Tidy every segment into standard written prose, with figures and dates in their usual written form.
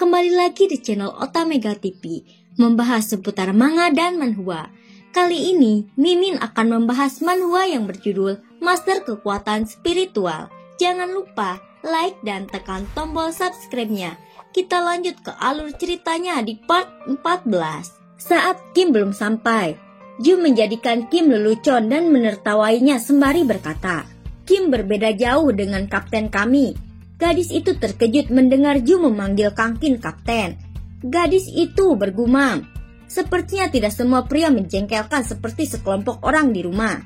Kembali lagi di channel Otamega TV, membahas seputar manga dan manhwa. Kali ini, Mimin akan membahas manhwa yang berjudul Master Kekuatan Spiritual. Jangan lupa like dan tekan tombol subscribe-nya. Kita lanjut ke alur ceritanya di part 14. Saat Kim belum sampai, Ju menjadikan Kim lelucon dan menertawainya sembari berkata, "Kim berbeda jauh dengan kapten kami." Gadis itu terkejut mendengar Ju memanggil Kangkin kapten. Gadis itu bergumam, sepertinya tidak semua pria menjengkelkan seperti sekelompok orang di rumah.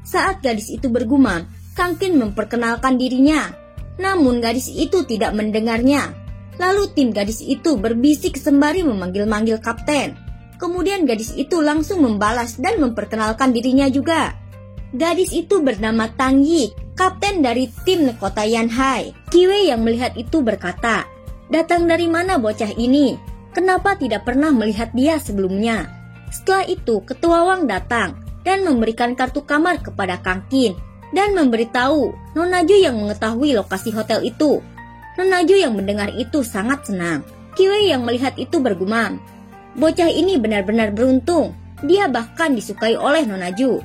Saat gadis itu bergumam, Kangkin memperkenalkan dirinya. Namun gadis itu tidak mendengarnya. Lalu tim gadis itu berbisik sembari memanggil-manggil kapten. Kemudian gadis itu langsung membalas dan memperkenalkan dirinya juga. Gadis itu bernama Tang Yi, kapten dari tim Kota Yanhai. Kiwei yang melihat itu berkata, "Datang dari mana bocah ini? Kenapa tidak pernah melihat dia sebelumnya?" Setelah itu, Ketua Wang datang dan memberikan kartu kamar kepada Kangkin dan memberitahu Nona Ju yang mengetahui lokasi hotel itu. Nona Ju yang mendengar itu sangat senang. Kiwei yang melihat itu bergumam, "Bocah ini benar-benar beruntung. Dia bahkan disukai oleh Nona Ju."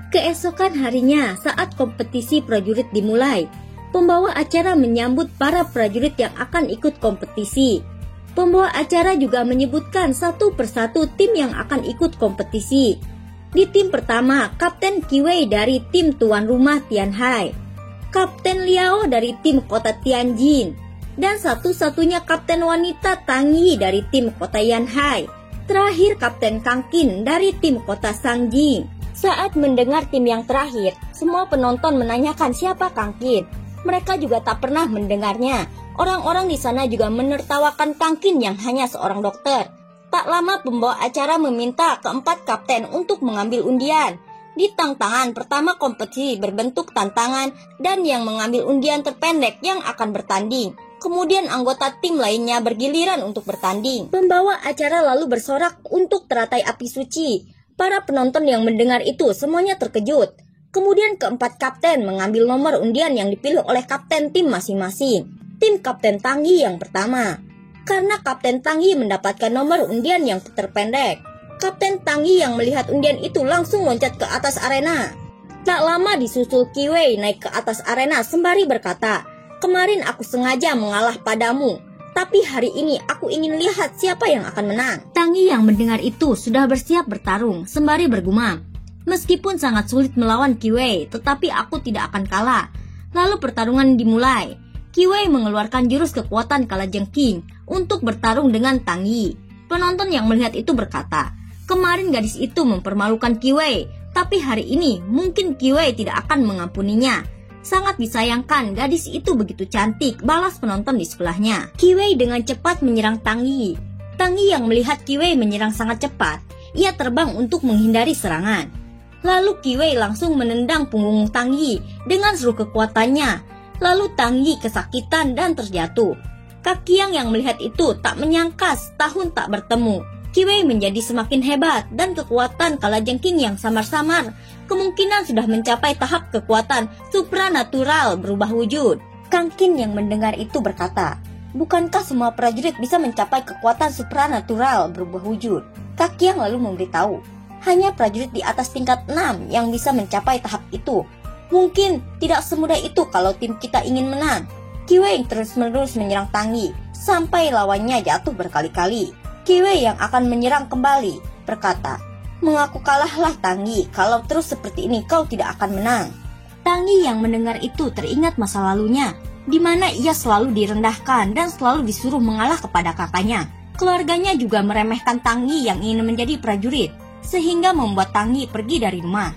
Keesokan harinya, saat kompetisi prajurit dimulai, pembawa acara menyambut para prajurit yang akan ikut kompetisi. Pembawa acara juga menyebutkan satu persatu tim yang akan ikut kompetisi. Di tim pertama, Kapten Kiwei dari tim tuan rumah Tianhai, Kapten Liao dari tim kota Tianjin, dan satu-satunya kapten wanita Tang Yi dari tim kota Yanhai. Terakhir Kapten Kangkin dari tim kota Sangjing. Saat mendengar tim yang terakhir, semua penonton menanyakan siapa Kangkin. Mereka juga tak pernah mendengarnya. Orang-orang di sana juga menertawakan Kangkin yang hanya seorang dokter. Tak lama pembawa acara meminta keempat kapten untuk mengambil undian. Di tantangan pertama kompetisi berbentuk tantangan dan yang mengambil undian terpendek yang akan bertanding. Kemudian anggota tim lainnya bergiliran untuk bertanding. Pembawa acara lalu bersorak untuk teratai api suci. Para penonton yang mendengar itu semuanya terkejut. Kemudian keempat kapten mengambil nomor undian yang dipilih oleh kapten tim masing-masing. Tim Kapten Tang Yi yang pertama. Karena Kapten Tang Yi mendapatkan nomor undian yang terpendek, Kapten Tang Yi yang melihat undian itu langsung loncat ke atas arena. Tak lama disusul Kiwei naik ke atas arena sembari berkata, "Kemarin aku sengaja mengalah padamu. Tapi hari ini aku ingin lihat siapa yang akan menang." Tang Yi yang mendengar itu sudah bersiap bertarung sembari bergumam, "Meskipun sangat sulit melawan Kiwei, tetapi aku tidak akan kalah." Lalu pertarungan dimulai. Kiwei mengeluarkan jurus kekuatan kalajengking untuk bertarung dengan Tang Yi. Penonton yang melihat itu berkata, "Kemarin gadis itu mempermalukan Kiwei, tapi hari ini mungkin Kiwei tidak akan mengampuninya. Sangat disayangkan gadis itu begitu cantik," balas penonton di sebelahnya. Kiwei dengan cepat menyerang Tang Yi. Tang Yi yang melihat Kiwei menyerang sangat cepat, ia terbang untuk menghindari serangan. Lalu Kiwei langsung menendang punggung Tang Yi dengan seluruh kekuatannya. Lalu Tang Yi kesakitan dan terjatuh. Kak Qiang yang melihat itu tak menyangka setahun tak bertemu, Kiwei menjadi semakin hebat dan kekuatan kalajengking yang samar-samar kemungkinan sudah mencapai tahap kekuatan supranatural berubah wujud. Kangkin yang mendengar itu berkata, "Bukankah semua prajurit bisa mencapai kekuatan supranatural berubah wujud?" Kak Qiang lalu memberitahu, "Hanya prajurit di atas tingkat 6 yang bisa mencapai tahap itu. Mungkin tidak semudah itu kalau tim kita ingin menang." Kiwei terus-menerus menyerang Tang Yi sampai lawannya jatuh berkali-kali. Kiwei yang akan menyerang kembali berkata, "Mengaku kalahlah Tang Yi, kalau terus seperti ini kau tidak akan menang." Tang Yi yang mendengar itu teringat masa lalunya, di mana ia selalu direndahkan dan selalu disuruh mengalah kepada kakaknya. Keluarganya juga meremehkan Tang Yi yang ingin menjadi prajurit, sehingga membuat Tang Yi pergi dari rumah.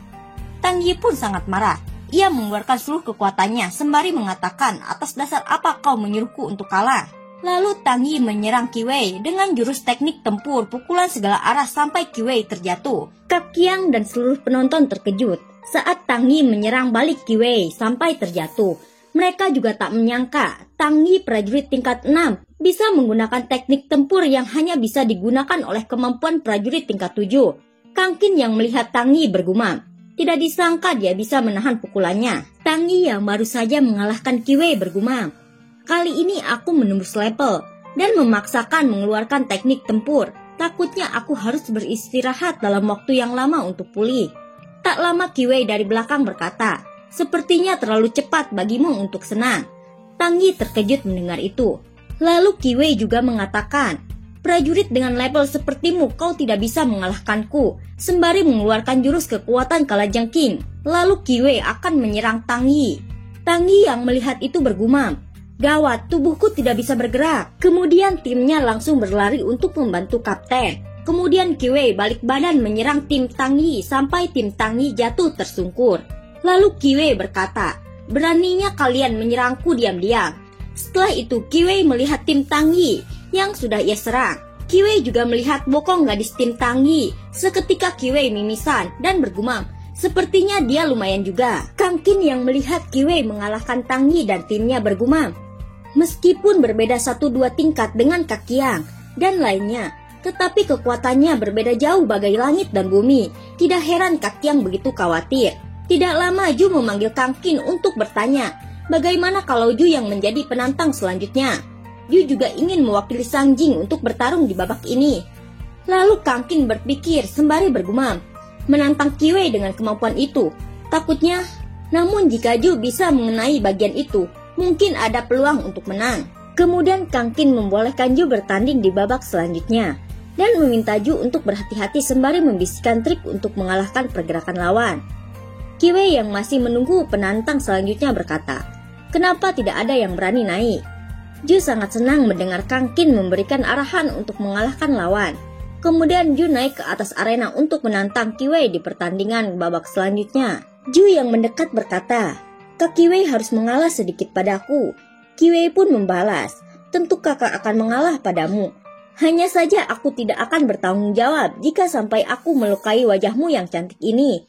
Tang Yi pun sangat marah. Ia mengeluarkan seluruh kekuatannya sembari mengatakan, "Atas dasar apa kau menyuruhku untuk kalah?" Lalu Tang Yi menyerang Kiwei dengan jurus teknik tempur pukulan segala arah sampai Kiwei terjatuh. Kak Qiang dan seluruh penonton terkejut saat Tang Yi menyerang balik Kiwei sampai terjatuh. Mereka juga tak menyangka Tang Yi prajurit tingkat 6 bisa menggunakan teknik tempur yang hanya bisa digunakan oleh kemampuan prajurit tingkat 7. Kangkin yang melihat Tang Yi bergumam, tidak disangka dia bisa menahan pukulannya. Tang Yi yang baru saja mengalahkan Kiwei bergumam, "Kali ini aku menembus level. dan memaksakan mengeluarkan teknik tempur. Takutnya aku harus beristirahat dalam waktu yang lama untuk pulih. Tak lama Kiwei dari belakang berkata, "Sepertinya terlalu cepat bagimu untuk senang." Tang Yi terkejut mendengar itu. Lalu Kiwei juga mengatakan, "Prajurit dengan level sepertimu, kau tidak bisa mengalahkanku." Sembari mengeluarkan jurus kekuatan kalajengking, lalu Kiwei akan menyerang Tang Yi. Tang Yi yang melihat itu bergumam, "Gawat, tubuhku tidak bisa bergerak." Kemudian timnya langsung berlari untuk membantu kapten. Kemudian Kiwei balik badan menyerang tim Tang Yi sampai tim Tang Yi jatuh tersungkur. Lalu Kiwei berkata, "Beraninya kalian menyerangku diam-diam." Setelah itu Kiwei melihat tim Tang Yi yang sudah ia serang. Kiwei juga melihat bokong gadis tim Tang Yi. Seketika Kiwei mimisan dan bergumam, "Sepertinya dia lumayan juga." Kang Qin yang melihat Kiwei mengalahkan Tang Yi dan timnya bergumam, "Meskipun berbeda 1-2 tingkat dengan Kak Qiang dan lainnya, tetapi kekuatannya berbeda jauh bagai langit dan bumi. Tidak heran Kak Qiang begitu khawatir." Tidak lama Ju memanggil Kang Qin untuk bertanya, bagaimana kalau Ju yang menjadi penantang selanjutnya. Ju juga ingin mewakili Sang Jing untuk bertarung di babak ini. Lalu Kang Qin berpikir sembari bergumam, menantang Kiwei dengan kemampuan itu. Takutnya, namun jika Ju bisa mengenai bagian itu, mungkin ada peluang untuk menang. Kemudian Kang Qin membolehkan Ju bertanding di babak selanjutnya dan meminta Ju untuk berhati-hati sembari membisikkan trik untuk mengalahkan pergerakan lawan. Kiwei yang masih menunggu penantang selanjutnya berkata, "Kenapa tidak ada yang berani naik?" Ju sangat senang mendengar Kang Qin memberikan arahan untuk mengalahkan lawan. Kemudian Ju naik ke atas arena untuk menantang Kiwei di pertandingan babak selanjutnya. Ju yang mendekat berkata, "Kak Kiwei harus mengalah sedikit padaku." Kiwei pun membalas, "Tentu kakak akan mengalah padamu. Hanya saja aku tidak akan bertanggung jawab jika sampai aku melukai wajahmu yang cantik ini."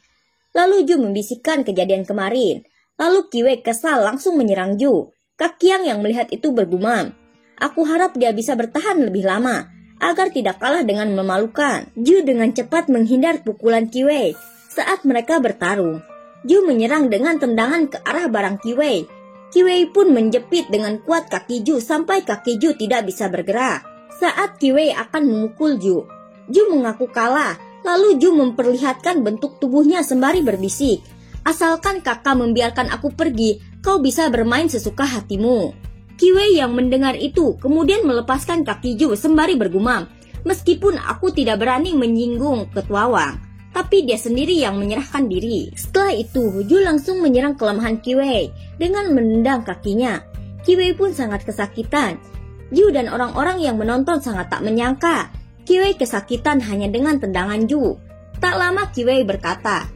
Lalu Ju membisikkan kejadian kemarin. Lalu Kiwei kesal langsung menyerang Ju. Kak Qiang yang melihat itu bergumam, "Aku harap dia bisa bertahan lebih lama agar tidak kalah dengan memalukan." Ju dengan cepat menghindar pukulan Kiwei saat mereka bertarung. Ju menyerang dengan tendangan ke arah barang Kiwei. Kiwei pun menjepit dengan kuat kaki Ju sampai kaki Ju tidak bisa bergerak. Saat Kiwei akan memukul Ju, Ju mengaku kalah. Lalu Ju memperlihatkan bentuk tubuhnya sembari berbisik, "Asalkan kakak membiarkan aku pergi, kau bisa bermain sesuka hatimu." Kiwei yang mendengar itu kemudian melepaskan kaki Ju sembari bergumam, "Meskipun aku tidak berani menyinggung Ketua Wang, tapi dia sendiri yang menyerahkan diri." Setelah itu Ju langsung menyerang kelemahan Kiwei dengan menendang kakinya. Kiwei pun sangat kesakitan. Ju dan orang-orang yang menonton sangat tak menyangka Kiwei kesakitan hanya dengan tendangan Ju. Tak lama Kiwei berkata,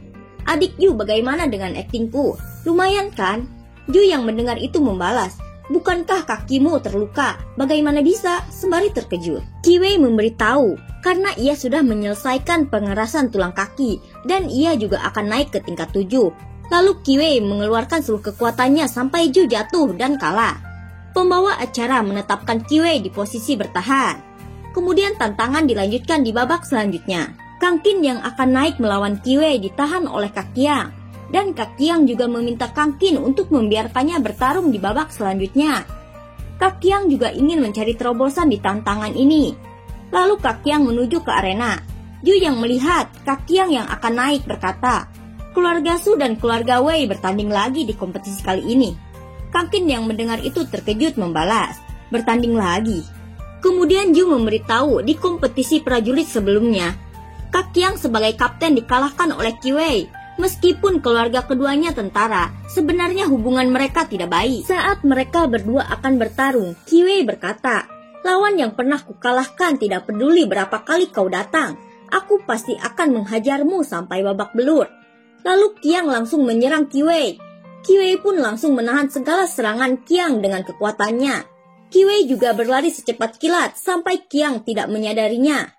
"Adik Ju, bagaimana dengan aktingku? Lumayan kan?" Ju yang mendengar itu membalas, "Bukankah kakimu terluka? Bagaimana bisa?" sembari terkejut. Kiwei memberitahu karena ia sudah menyelesaikan pengerasan tulang kaki dan ia juga akan naik ke tingkat 7. Lalu Kiwei mengeluarkan seluruh kekuatannya sampai Ju jatuh dan kalah. Pembawa acara menetapkan Kiwei di posisi bertahan. Kemudian tantangan dilanjutkan di babak selanjutnya. Kang Qin yang akan naik melawan Kiwei ditahan oleh Kak Qiang. Dan Kak Qiang juga meminta Kang Qin untuk membiarkannya bertarung di babak selanjutnya. Kak Qiang juga ingin mencari terobosan di tantangan ini. Lalu Kak Qiang menuju ke arena. Ju yang melihat Kak Qiang yang akan naik berkata, "Keluarga Su dan keluarga Wei bertanding lagi di kompetisi kali ini." Kang Qin yang mendengar itu terkejut membalas, "Bertanding lagi?" Kemudian Ju memberitahu di kompetisi prajurit sebelumnya, Kak Qiang sebagai kapten dikalahkan oleh Kiwei. Meskipun keluarga keduanya tentara, sebenarnya hubungan mereka tidak baik. Saat mereka berdua akan bertarung, Kiwei berkata, "Lawan yang pernah kukalahkan tidak peduli berapa kali kau datang, aku pasti akan menghajarmu sampai babak belur." Lalu Qiang langsung menyerang Kiwei. Kiwei pun langsung menahan segala serangan Qiang dengan kekuatannya. Kiwei juga berlari secepat kilat sampai Qiang tidak menyadarinya.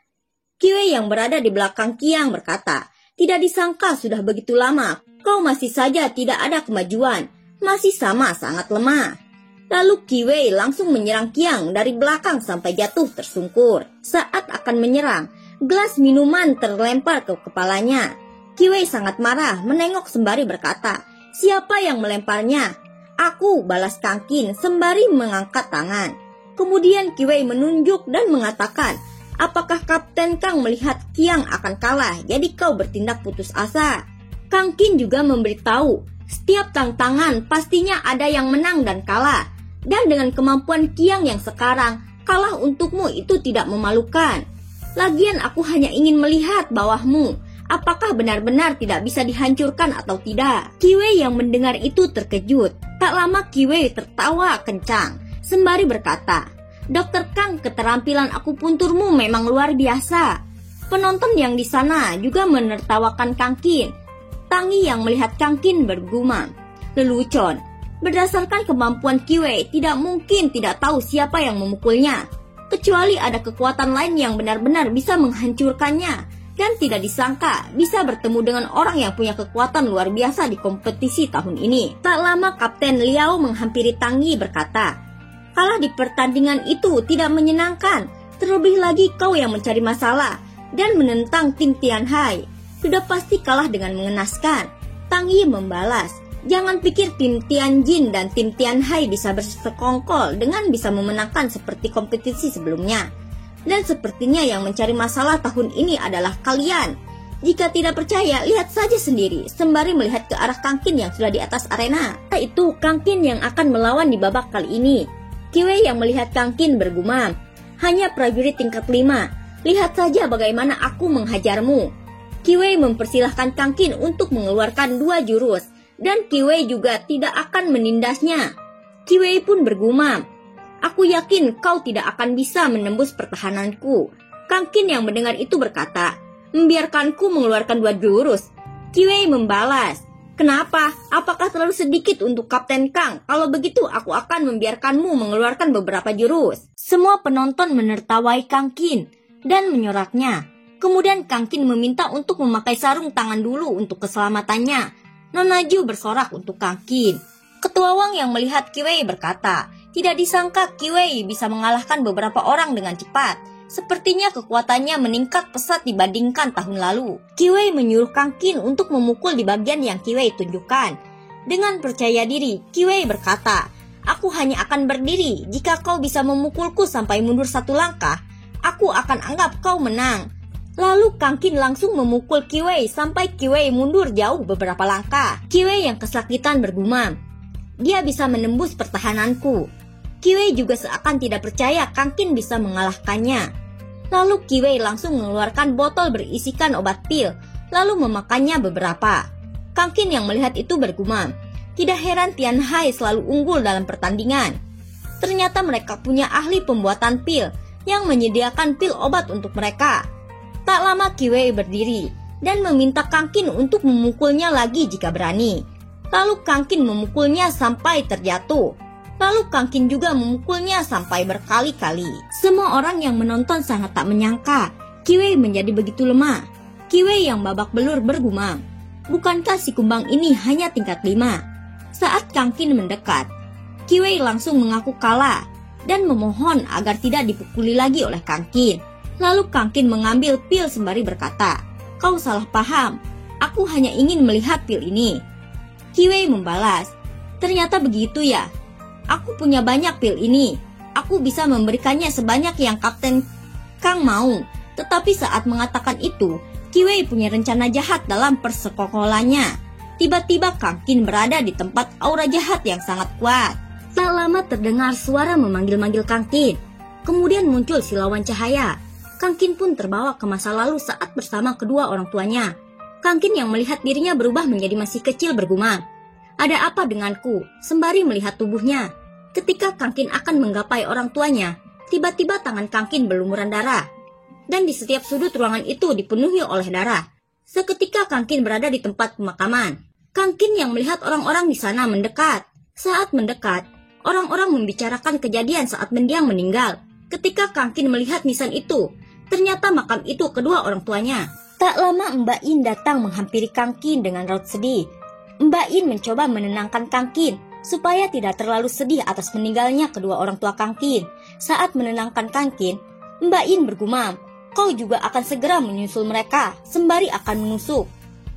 Kiwei yang berada di belakang Qiang berkata, "Tidak disangka sudah begitu lama, kau masih saja tidak ada kemajuan, masih sama sangat lemah." Lalu Kiwei langsung menyerang Qiang dari belakang sampai jatuh tersungkur. Saat akan menyerang, gelas minuman terlempar ke kepalanya. Kiwei sangat marah menengok sembari berkata, "Siapa yang melemparnya?" "Aku," balas Kang Qin sembari mengangkat tangan. Kemudian Kiwei menunjuk dan mengatakan, apakah Kapten Kang melihat Kiang akan kalah, jadi kau bertindak putus asa? Kang Qin juga memberitahu, setiap tantangan pastinya ada yang menang dan kalah. Dan dengan kemampuan Kiang yang sekarang, kalah untukmu itu tidak memalukan. Lagian aku hanya ingin melihat bawahmu, apakah benar-benar tidak bisa dihancurkan atau tidak. Kiwei yang mendengar itu terkejut. Tak lama Kiwei tertawa kencang, sembari berkata, Dokter Kang, keterampilan akupunturmu memang luar biasa. Penonton yang di sana juga menertawakan Kang Qin. Tangi yang melihat Kang Qin bergumam, lelucon. Berdasarkan kemampuan Kiwei, tidak mungkin tidak tahu siapa yang memukulnya. Kecuali ada kekuatan lain yang benar-benar bisa menghancurkannya. Dan tidak disangka bisa bertemu dengan orang yang punya kekuatan luar biasa di kompetisi tahun ini. Tak lama Kapten Liao menghampiri Tangi berkata, kalah di pertandingan itu tidak menyenangkan. Terlebih lagi kau yang mencari masalah dan menentang tim Tianhai. Sudah pasti kalah dengan mengenaskan. Tangi membalas, jangan pikir tim Tianjin dan tim Tianhai bisa bersekongkol dengan bisa memenangkan seperti kompetisi sebelumnya. Dan sepertinya yang mencari masalah tahun ini adalah kalian. Jika tidak percaya, lihat saja sendiri, sembari melihat ke arah Kang Qin yang sudah di atas arena. Itu Kang Qin yang akan melawan di babak kali ini. Kiwei yang melihat Kang Qin bergumam, hanya prajurit tingkat 5. Lihat saja bagaimana aku menghajarmu. Kiwei mempersilahkan Kang Qin untuk mengeluarkan 2 jurus, dan Kiwei juga tidak akan menindasnya. Kiwei pun bergumam, aku yakin kau tidak akan bisa menembus pertahananku. Kang Qin yang mendengar itu berkata, membiarkanku mengeluarkan 2 jurus. Kiwei membalas, kenapa? Apakah terlalu sedikit untuk Kapten Kang? Kalau begitu aku akan membiarkanmu mengeluarkan beberapa jurus. Semua penonton menertawai Kang Qin dan menyoraknya. Kemudian Kang Qin meminta untuk memakai sarung tangan dulu untuk keselamatannya. Nona Ju bersorak untuk Kang Qin. Ketua Wang yang melihat Kiwei berkata, tidak disangka Kiwei bisa mengalahkan beberapa orang dengan cepat. Sepertinya kekuatannya meningkat pesat dibandingkan tahun lalu. Kiwei menyuruh Kang Qin untuk memukul di bagian yang Kiwei tunjukkan. Dengan percaya diri, Kiwei berkata, aku hanya akan berdiri. Jika kau bisa memukulku sampai mundur 1 langkah, aku akan anggap kau menang. Lalu Kang Qin langsung memukul Kiwei sampai Kiwei mundur jauh beberapa langkah. Kiwei yang kesakitan bergumam, dia bisa menembus pertahananku. Kiwei juga seakan tidak percaya Kang Qin bisa mengalahkannya. Lalu Kiwei langsung mengeluarkan botol berisikan obat pil, lalu memakannya beberapa. Kang Qin yang melihat itu bergumam, tidak heran Tianhai selalu unggul dalam pertandingan. Ternyata mereka punya ahli pembuatan pil yang menyediakan pil obat untuk mereka. Tak lama Kiwei berdiri dan meminta Kang Qin untuk memukulnya lagi jika berani. Lalu Kang Qin memukulnya sampai terjatuh. Lalu Kang Qin juga memukulnya sampai berkali-kali. Semua orang yang menonton sangat tak menyangka Kiwei menjadi begitu lemah. Kiwei yang babak belur bergumam, bukankah si kumbang ini hanya tingkat 5? Saat Kang Qin mendekat, Kiwei langsung mengaku kalah dan memohon agar tidak dipukuli lagi oleh Kang Qin. Lalu Kang Qin mengambil pil sembari berkata, kau salah paham, aku hanya ingin melihat pil ini. Kiwei membalas, ternyata begitu ya. Aku punya banyak pil ini. Aku bisa memberikannya sebanyak yang Kapten Kang mau. Tetapi saat mengatakan itu, Kiwei punya rencana jahat dalam persekongkolannya. Tiba-tiba Kang Qin berada di tempat aura jahat yang sangat kuat. Tak lama terdengar suara memanggil-manggil Kang Qin. Kemudian muncul silauan cahaya. Kang Qin pun terbawa ke masa lalu saat bersama kedua orang tuanya. Kang Qin yang melihat dirinya berubah menjadi masih kecil bergumam, ada apa denganku? Sembari melihat tubuhnya. Ketika Kang Qin akan menggapai orang tuanya, tiba-tiba tangan Kang Qin berlumuran darah. Dan di setiap sudut ruangan itu dipenuhi oleh darah. Seketika Kang Qin berada di tempat pemakaman. Kang Qin yang melihat orang-orang di sana mendekat. Saat mendekat, orang-orang membicarakan kejadian saat mendiang meninggal. Ketika Kang Qin melihat nisan itu, ternyata makam itu kedua orang tuanya. Tak lama Mbak In datang menghampiri Kang Qin dengan raut sedih. Mbak In mencoba menenangkan Kang Qin supaya tidak terlalu sedih atas meninggalnya kedua orang tua Kang Qin. Saat menenangkan Kang Qin, Mbak In bergumam, kau juga akan segera menyusul mereka, sembari akan menusuk.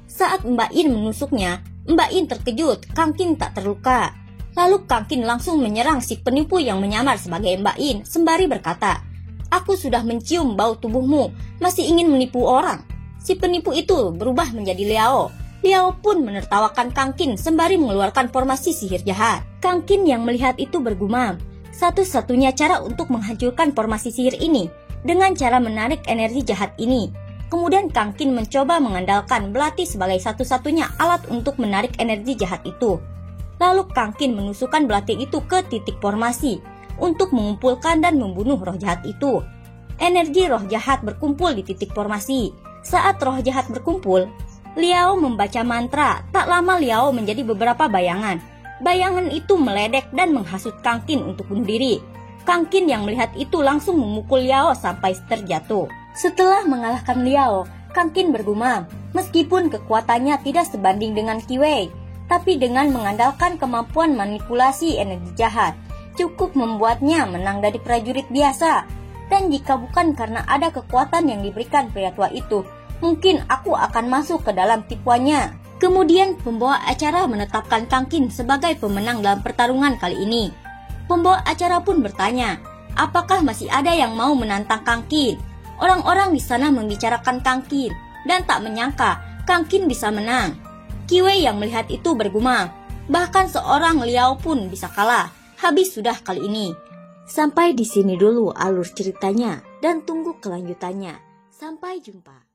Saat Mbak In menusuknya, Mbak In terkejut, Kang Qin tak terluka. Lalu Kang Qin langsung menyerang si penipu yang menyamar sebagai Mbak In sembari berkata, "Aku sudah mencium bau tubuhmu, masih ingin menipu orang." Si penipu itu berubah menjadi Liao. Liao pun menertawakan Kang Qin sembari mengeluarkan formasi sihir jahat. Kang Qin yang melihat itu bergumam, satu-satunya cara untuk menghancurkan formasi sihir ini dengan cara menarik energi jahat ini. Kemudian Kang Qin mencoba mengandalkan belati sebagai satu-satunya alat untuk menarik energi jahat itu. Lalu Kang Qin menusukkan belati itu ke titik formasi untuk mengumpulkan dan membunuh roh jahat itu. Energi roh jahat berkumpul di titik formasi. Saat roh jahat berkumpul, Liao membaca mantra. Tak lama Liao menjadi beberapa bayangan. Bayangan itu meledek dan menghasut Kang Qin untuk bunuh diri. Kang Qin yang melihat itu langsung memukul Liao sampai terjatuh. Setelah mengalahkan Liao, Kang Qin bergumam, meskipun kekuatannya tidak sebanding dengan Qi Wei, tapi dengan mengandalkan kemampuan manipulasi energi jahat, cukup membuatnya menang dari prajurit biasa. Dan jika bukan karena ada kekuatan yang diberikan pria tua itu, mungkin aku akan masuk ke dalam tipuannya. Kemudian pembawa acara menetapkan Kang Qin sebagai pemenang dalam pertarungan kali ini. Pembawa acara pun bertanya, apakah masih ada yang mau menantang Kang Qin? Orang-orang di sana membicarakan Kang Qin dan tak menyangka Kang Qin bisa menang. Qi Wei yang melihat itu bergumam, bahkan seorang Liao pun bisa kalah. Habis sudah kali ini. Sampai di sini dulu alur ceritanya dan tunggu kelanjutannya. Sampai jumpa.